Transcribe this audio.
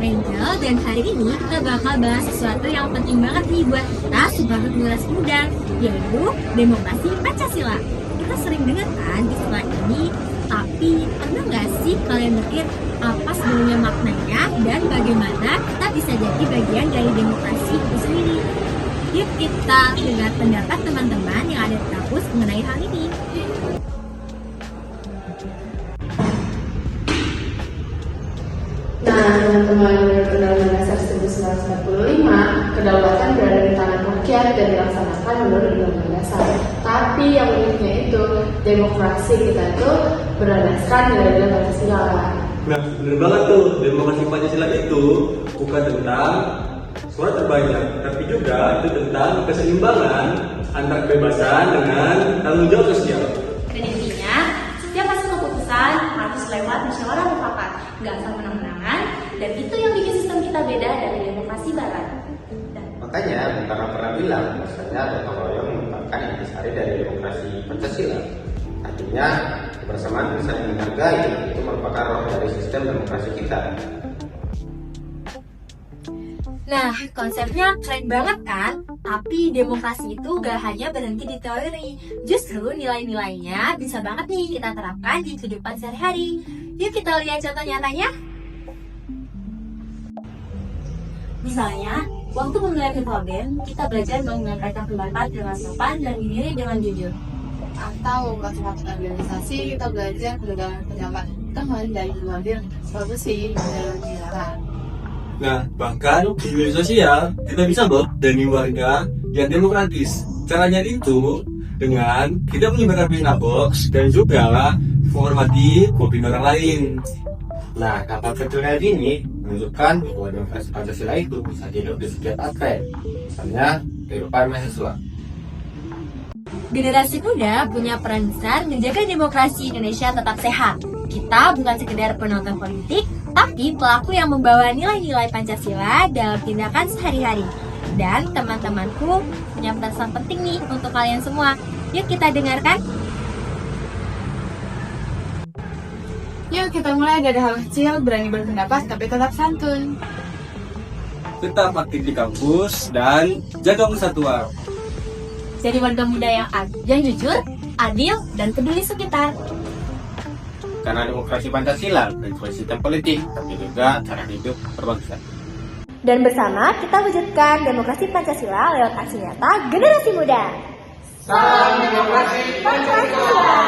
Angel, dan hari ini kita bakal bahas sesuatu yang penting banget nih buat kita sebagai generasi muda, yaitu demokrasi Pancasila. Kita sering dengar kan istilah ini, tapi pernah nggak sih kalian mikir apa sebenarnya maknanya dan bagaimana kita bisa jadi bagian dari demokrasi itu sendiri? Yuk kita dengar pendapat teman-teman yang ada di kampus mengenai hal ini. Nah, teman-teman, menurut Undang-Undang Dasar 1945, kedaulatan berada di tangan rakyat dan dilaksanakan menurut Undang-Undang Dasar. Tapi yang uniknya itu, demokrasi kita itu berlandaskan nilai-nilai Pancasila. Nah, bener banget tuh, demokrasi Pancasila itu bukan tentang suara terbanyak, tapi juga itu tentang keseimbangan antara kebebasan dengan tanggung jawab sosial. Dan intinya, setiap hasil keputusan harus lewat musyawarah mufakat, nggak asal menang-menangan, dan itu yang bikin sistem kita beda dari demokrasi barat. Makanya Bung Karno pernah bilang, bahwasanya gotong royong merupakan intisari dari demokrasi Pancasila. Artinya, kebersamaan dan saling menghargai itu merupakan roh dari sistem demokrasi kita. Nah, konsepnya keren banget kan? Tapi demokrasi itu gak hanya berhenti di teori. Justru nilai-nilainya bisa banget nih kita terapkan di kehidupan sehari-hari. Yuk kita lihat contoh nyatanya. Misalnya, waktu memulai problem, kita belajar menyampaikan pendapat dengan sopan dan diri dengan jujur. Atau masuk organisasi, kita belajar kedaulatan pendapat teman dan mengambil solusi dalam dilarang. Nah, bahkan di media sosial kita bisa loh demi warga yang demokratis. Caranya itu dengan kita menyebarkan berita box dan juga menghormati opini orang lain. Nah, kapal kecil kayak gini menunjukkan bahwa demokrasi Pancasila itu bisa dihidup di setiap aspek, misalnya kehidupan mahasiswa. Generasi muda punya peran besar menjaga demokrasi Indonesia tetap sehat. Kita bukan sekedar penonton politik, tapi pelaku yang membawa nilai-nilai Pancasila dalam tindakan sehari-hari. Dan teman-temanku punya pesan penting nih untuk kalian semua. Yuk kita dengarkan. Yuk kita mulai dari hal kecil, berani berpendapat tapi tetap santun. Tetap aktif di kampus dan jaga persatuan. Jadi warga muda yang jujur, adil, dan peduli sekitar. Karena demokrasi Pancasila bukan sistem politik, tapi juga cara hidup berbangsa. Dan bersama kita wujudkan demokrasi Pancasila lewat aksi nyata generasi muda. Salam demokrasi Pancasila.